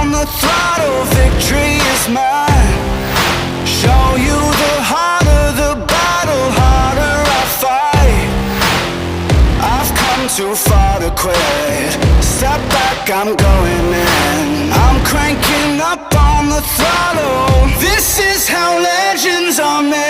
on the throttle, victory is mine. Show you the harder the battle, harder I fight. I've come too far to quit. Step back, I'm going in. I'm cranking up on the throttle. This is how legends are made.